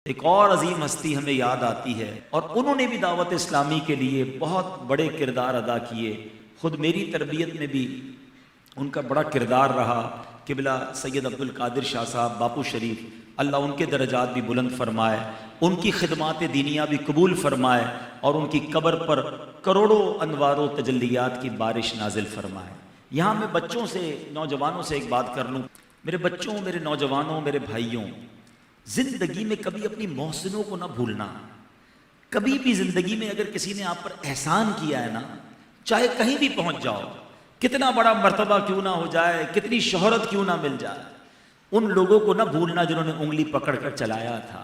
ایک اور عظیم ہستی ہمیں یاد آتی ہے، اور انہوں نے بھی دعوت اسلامی کے لیے بہت بڑے کردار ادا کیے۔ خود میری تربیت میں بھی ان کا بڑا کردار رہا۔ قبلہ سید عبد القادر شاہ صاحب باپو شریف، اللہ ان کے درجات بھی بلند فرمائے، ان کی خدمات دینیہ بھی قبول فرمائے، اور ان کی قبر پر کروڑوں انوار و تجلیات کی بارش نازل فرمائے۔ یہاں میں بچوں سے، نوجوانوں سے ایک بات کر لوں۔ میرے بچوں، میرے نوجوانوں، میرے بھائیوں، زندگی میں کبھی اپنی محسنوں کو نہ بھولنا۔ کبھی بھی زندگی میں اگر کسی نے آپ پر احسان کیا ہے نا، چاہے کہیں بھی پہنچ جاؤ، کتنا بڑا مرتبہ کیوں نہ ہو جائے، کتنی شہرت کیوں نہ مل جائے، ان لوگوں کو نہ بھولنا جنہوں نے انگلی پکڑ کر چلایا تھا،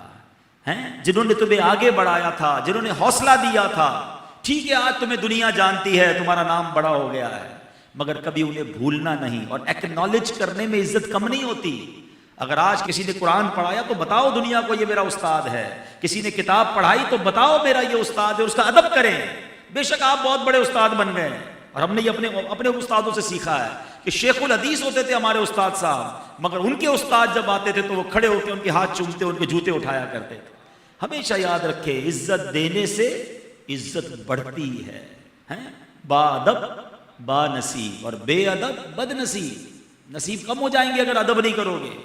جنہوں نے تمہیں آگے بڑھایا تھا، جنہوں نے حوصلہ دیا تھا۔ ٹھیک ہے، آج تمہیں دنیا جانتی ہے، تمہارا نام بڑا ہو گیا ہے، مگر کبھی انہیں بھولنا نہیں۔ اور ایکنالج کرنے میں عزت کم نہیں ہوتی۔ اگر آج کسی نے قرآن پڑھایا تو بتاؤ دنیا کو یہ میرا استاد ہے، کسی نے کتاب پڑھائی تو بتاؤ میرا یہ استاد ہے، اس کا ادب کریں۔ بے شک آپ بہت بڑے استاد بن گئے، اور ہم نے یہ اپنے استادوں سے سیکھا ہے کہ شیخ الحدیث ہوتے تھے ہمارے استاد صاحب، مگر ان کے استاد جب آتے تھے تو وہ کھڑے ہو کے ان کے ہاتھ چومتے، ان کے جوتے اٹھایا کرتے تھے۔ ہمیشہ یاد رکھے، عزت دینے سے عزت بڑھتی ہے۔ با ادب با نصیب، اور بے ادب بد نصیب۔ نصیب کم ہو جائیں گے اگر ادب نہیں کرو گے۔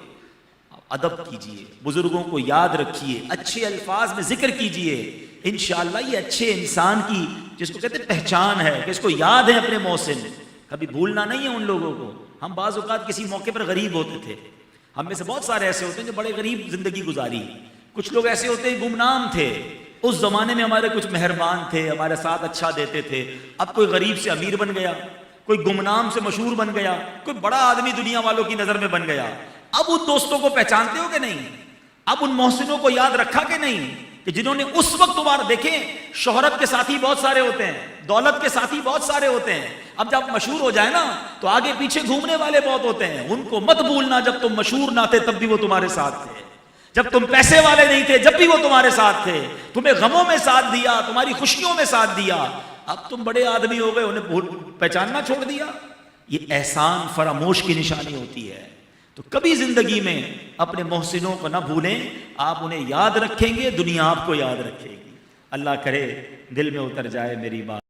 ادب کیجئے، بزرگوں کو یاد رکھیے، اچھے الفاظ میں ذکر کیجئے، انشاءاللہ یہ اچھے انسان کی، جس کو کہتے ہیں پہچان ہے، کہ اس کو یاد ہے اپنے محسن، کبھی بھولنا نہیں ہے ان لوگوں کو۔ ہم بعض اوقات کسی موقع پر غریب ہوتے تھے، ہم میں سے بہت سارے ایسے ہوتے ہیں جو بڑے غریب زندگی گزاری۔ کچھ لوگ ایسے ہوتے ہیں گمنام تھے، اس زمانے میں ہمارے کچھ مہربان تھے، ہمارے ساتھ اچھا دیتے تھے، اب کوئی غریب سے امیر بن گیا، کوئی گمنام سے مشہور بن گیا، کوئی بڑا آدمی دنیا والوں کی نظر میں بن گیا۔ اب ان دوستوں کو پہچانتے ہو کہ نہیں؟ اب ان محسنوں کو یاد رکھا کہ نہیں، کہ جنہوں نے اس وقت تمہارا، دیکھیں شہرت کے ساتھی بہت سارے ہوتے ہیں، دولت کے ساتھی بہت سارے ہوتے ہیں، اب جب مشہور ہو جائے نا تو آگے پیچھے گھومنے والے بہت ہوتے ہیں۔ ان کو مت بھولنا، جب تم مشہور نہ تھے تب بھی وہ تمہارے ساتھ تھے، جب تم پیسے والے نہیں تھے جب بھی وہ تمہارے ساتھ تھے، تمہیں غموں میں ساتھ دیا، تمہاری خوشیوں میں ساتھ دیا۔ اب تم بڑے آدمی ہو گئے، انہیں پہچاننا چھوڑ دیا۔ یہ احسان فراموش کی نشانی ہوتی ہے۔ تو کبھی زندگی میں اپنے محسنوں کو نہ بھولیں، آپ انہیں یاد رکھیں گے، دنیا آپ کو یاد رکھے گی۔ اللہ کرے دل میں اتر جائے میری بات۔